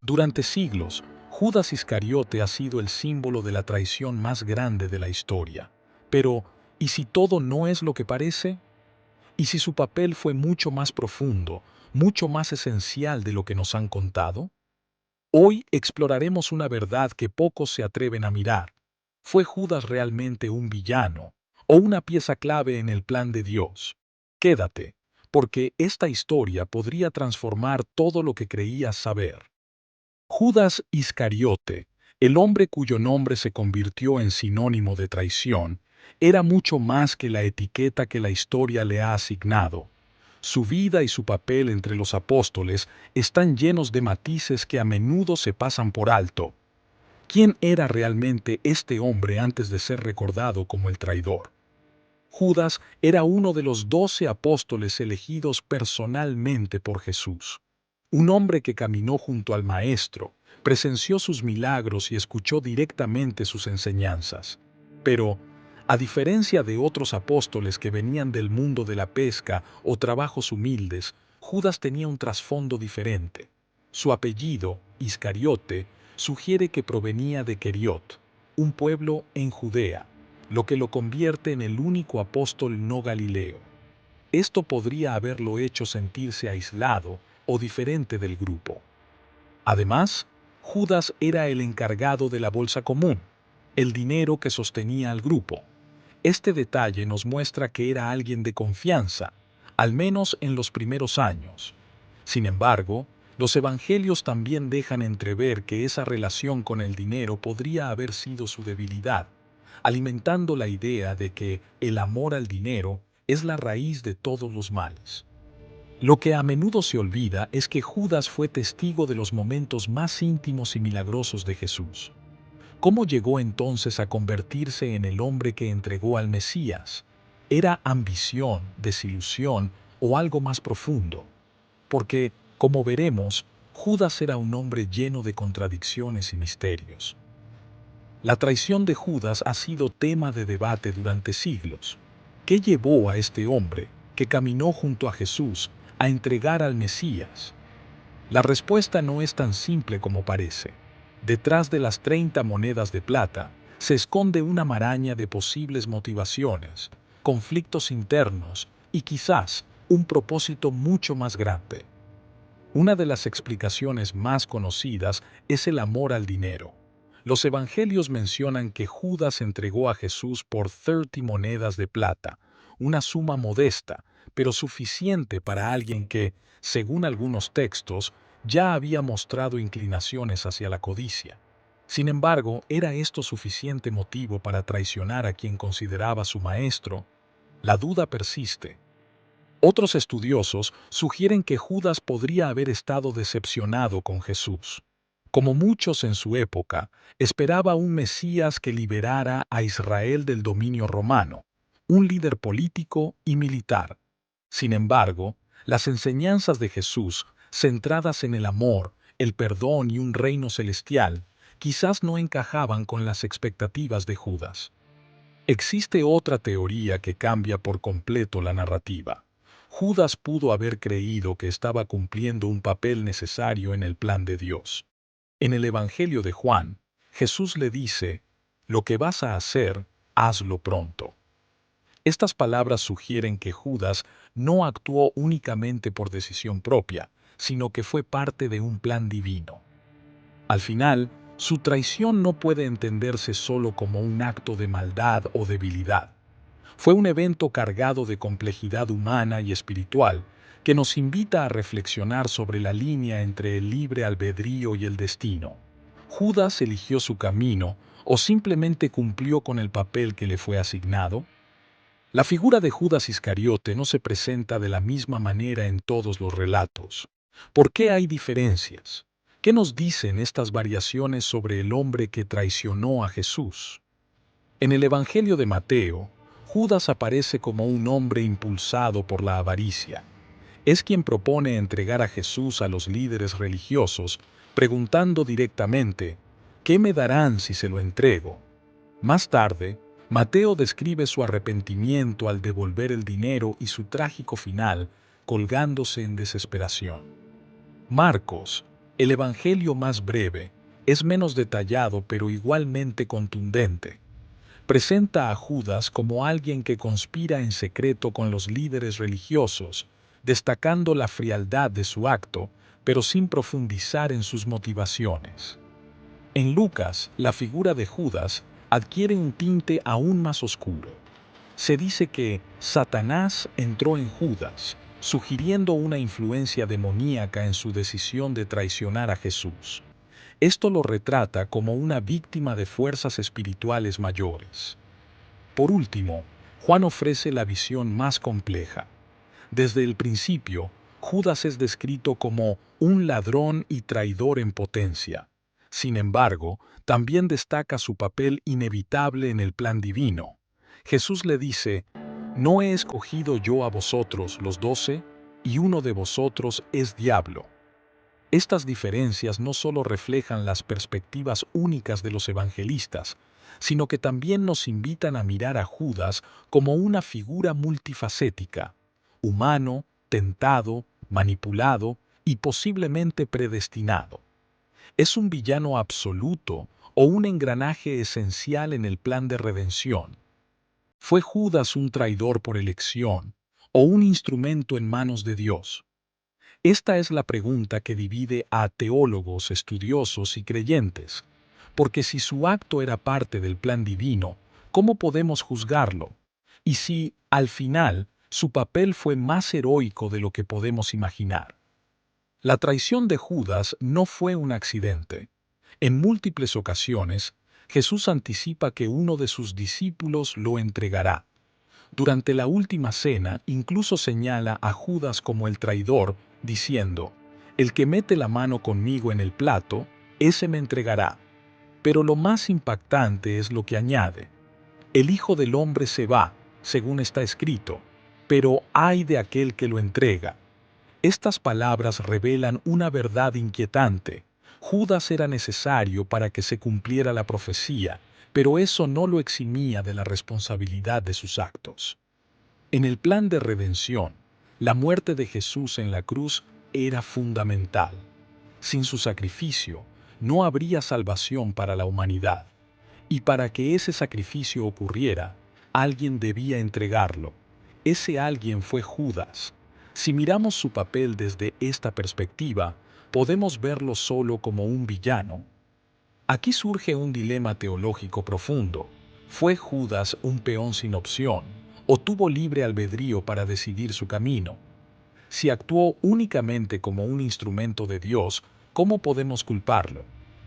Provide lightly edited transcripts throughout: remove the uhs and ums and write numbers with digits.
Durante siglos, Judas Iscariote ha sido el símbolo de la traición más grande de la historia. Pero, ¿y si todo no es lo que parece? ¿Y si su papel fue mucho más profundo, mucho más esencial de lo que nos han contado? Hoy exploraremos una verdad que pocos se atreven a mirar. ¿Fue Judas realmente un villano o una pieza clave en el plan de Dios? Quédate, porque esta historia podría transformar todo lo que creías saber. Judas Iscariote, el hombre cuyo nombre se convirtió en sinónimo de traición, era mucho más que la etiqueta que la historia le ha asignado. Su vida y su papel entre los apóstoles están llenos de matices que a menudo se pasan por alto. ¿Quién era realmente este hombre antes de ser recordado como el traidor? Judas era uno de los 12 apóstoles elegidos personalmente por Jesús. Un hombre que caminó junto al Maestro, presenció sus milagros y escuchó directamente sus enseñanzas. Pero, a diferencia de otros apóstoles que venían del mundo de la pesca o trabajos humildes, Judas tenía un trasfondo diferente. Su apellido, Iscariote, sugiere que provenía de Queriot, un pueblo en Judea, lo que lo convierte en el único apóstol no galileo. Esto podría haberlo hecho sentirse aislado o diferente del grupo. Además, Judas era el encargado de la bolsa común, el dinero que sostenía al grupo. Este detalle nos muestra que era alguien de confianza, al menos en los primeros años. Sin embargo, los evangelios también dejan entrever que esa relación con el dinero podría haber sido su debilidad, alimentando la idea de que el amor al dinero es la raíz de todos los males. Lo que a menudo se olvida es que Judas fue testigo de los momentos más íntimos y milagrosos de Jesús. ¿Cómo llegó entonces a convertirse en el hombre que entregó al Mesías? ¿Era ambición, desilusión o algo más profundo? Porque, como veremos, Judas era un hombre lleno de contradicciones y misterios. La traición de Judas ha sido tema de debate durante siglos. ¿Qué llevó a este hombre, que caminó junto a Jesús, a entregar al Mesías? La respuesta no es tan simple como parece. Detrás de las 30 monedas de plata se esconde una maraña de posibles motivaciones, conflictos internos y quizás un propósito mucho más grande. Una de las explicaciones más conocidas es el amor al dinero. Los evangelios mencionan que Judas entregó a Jesús por 30 monedas de plata, una suma modesta, pero suficiente para alguien que, según algunos textos, ya había mostrado inclinaciones hacia la codicia. Sin embargo, ¿era esto suficiente motivo para traicionar a quien consideraba su maestro? La duda persiste. Otros estudiosos sugieren que Judas podría haber estado decepcionado con Jesús. Como muchos en su época, esperaba un Mesías que liberara a Israel del dominio romano, un líder político y militar. Sin embargo, las enseñanzas de Jesús, centradas en el amor, el perdón y un reino celestial, quizás no encajaban con las expectativas de Judas. Existe otra teoría que cambia por completo la narrativa. Judas pudo haber creído que estaba cumpliendo un papel necesario en el plan de Dios. En el Evangelio de Juan, Jesús le dice, «Lo que vas a hacer, hazlo pronto». Estas palabras sugieren que Judas no actuó únicamente por decisión propia, sino que fue parte de un plan divino. Al final, su traición no puede entenderse solo como un acto de maldad o debilidad. Fue un evento cargado de complejidad humana y espiritual que nos invita a reflexionar sobre la línea entre el libre albedrío y el destino. ¿Judas eligió su camino o simplemente cumplió con el papel que le fue asignado? La figura de Judas Iscariote no se presenta de la misma manera en todos los relatos. ¿Por qué hay diferencias? ¿Qué nos dicen estas variaciones sobre el hombre que traicionó a Jesús? En el Evangelio de Mateo, Judas aparece como un hombre impulsado por la avaricia. Es quien propone entregar a Jesús a los líderes religiosos, preguntando directamente, ¿qué me darán si se lo entrego? Más tarde, Mateo describe su arrepentimiento al devolver el dinero y su trágico final, colgándose en desesperación. Marcos, El evangelio más breve es menos detallado pero igualmente contundente. Presenta a Judas como alguien que conspira en secreto con los líderes religiosos, destacando la frialdad de su acto, pero sin profundizar en sus motivaciones. En Lucas, la figura de Judas adquiere un tinte aún más oscuro. Se dice que Satanás entró en Judas, sugiriendo una influencia demoníaca en su decisión de traicionar a Jesús. Esto lo retrata como una víctima de fuerzas espirituales mayores. Por último, Juan ofrece la visión más compleja. Desde el principio, Judas es descrito como un ladrón y traidor en potencia. Sin embargo, también destaca su papel inevitable en el plan divino. Jesús le dice, «¿No he escogido yo a vosotros, los 12, y uno de vosotros es diablo?» Estas diferencias no solo reflejan las perspectivas únicas de los evangelistas, sino que también nos invitan a mirar a Judas como una figura multifacética, humano, tentado, manipulado y posiblemente predestinado. ¿Es un villano absoluto o un engranaje esencial en el plan de redención? ¿Fue Judas un traidor por elección o un instrumento en manos de Dios? Esta es la pregunta que divide a teólogos, estudiosos y creyentes, porque si su acto era parte del plan divino, ¿cómo podemos juzgarlo? Y si, al final, su papel fue más heroico de lo que podemos imaginar. La traición de Judas no fue un accidente. En múltiples ocasiones, Jesús anticipa que uno de sus discípulos lo entregará. Durante la última cena, incluso señala a Judas como el traidor, diciendo, «El que mete la mano conmigo en el plato, ese me entregará». Pero lo más impactante es lo que añade, «El Hijo del Hombre se va, según está escrito, pero ay de aquel que lo entrega». Estas palabras revelan una verdad inquietante. Judas era necesario para que se cumpliera la profecía, pero eso no lo eximía de la responsabilidad de sus actos. En el plan de redención, la muerte de Jesús en la cruz era fundamental. Sin su sacrificio, no habría salvación para la humanidad. Y para que ese sacrificio ocurriera, alguien debía entregarlo. Ese alguien fue Judas. Si miramos su papel desde esta perspectiva, podemos verlo solo como un villano. Aquí surge un dilema teológico profundo. ¿Fue Judas un peón sin opción, o tuvo libre albedrío para decidir su camino? Si actuó únicamente como un instrumento de Dios, ¿cómo podemos culparlo?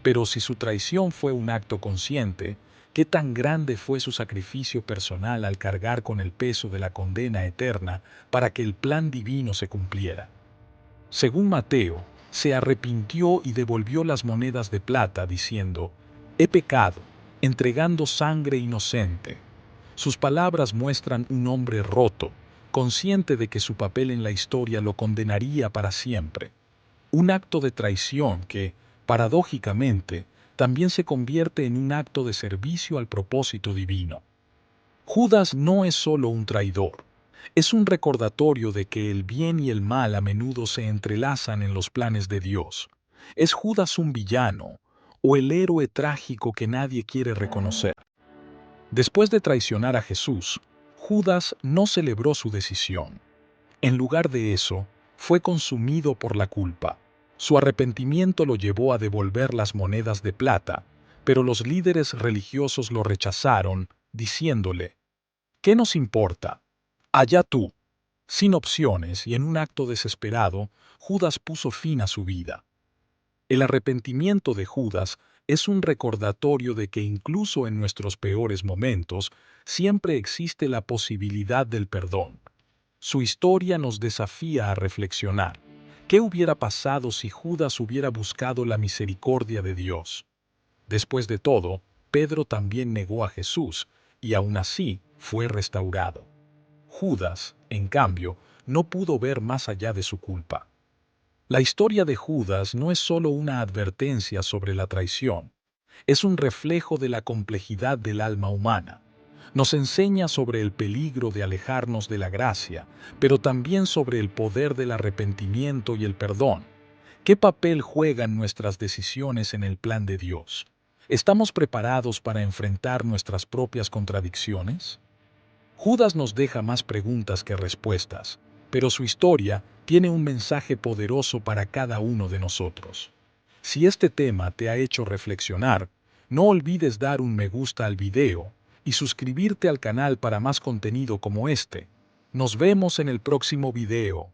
Pero si su traición fue un acto consciente, ¿qué tan grande fue su sacrificio personal al cargar con el peso de la condena eterna para que el plan divino se cumpliera? Según Mateo, se arrepintió y devolvió las monedas de plata, diciendo, «He pecado», entregando sangre inocente. Sus palabras muestran un hombre roto, consciente de que su papel en la historia lo condenaría para siempre. Un acto de traición que, paradójicamente, también se convierte en un acto de servicio al propósito divino. Judas no es solo un traidor, es un recordatorio de que el bien y el mal a menudo se entrelazan en los planes de Dios. ¿Es Judas un villano o el héroe trágico que nadie quiere reconocer? Después de traicionar a Jesús, Judas no celebró su decisión. En lugar de eso, fue consumido por la culpa. Su arrepentimiento lo llevó a devolver las monedas de plata, pero los líderes religiosos lo rechazaron, diciéndole, «¿Qué nos importa? Allá tú». Sin opciones y en un acto desesperado, Judas puso fin a su vida. El arrepentimiento de Judas es un recordatorio de que incluso en nuestros peores momentos, siempre existe la posibilidad del perdón. Su historia nos desafía a reflexionar. ¿Qué hubiera pasado si Judas hubiera buscado la misericordia de Dios? Después de todo, Pedro también negó a Jesús, y aún así fue restaurado. Judas, en cambio, no pudo ver más allá de su culpa. La historia de Judas no es solo una advertencia sobre la traición, es un reflejo de la complejidad del alma humana. Nos enseña sobre el peligro de alejarnos de la gracia, pero también sobre el poder del arrepentimiento y el perdón. ¿Qué papel juegan nuestras decisiones en el plan de Dios? ¿Estamos preparados para enfrentar nuestras propias contradicciones? Judas nos deja más preguntas que respuestas, pero su historia tiene un mensaje poderoso para cada uno de nosotros. Si este tema te ha hecho reflexionar, no olvides dar un me gusta al video y suscribirte al canal para más contenido como este. Nos vemos en el próximo video.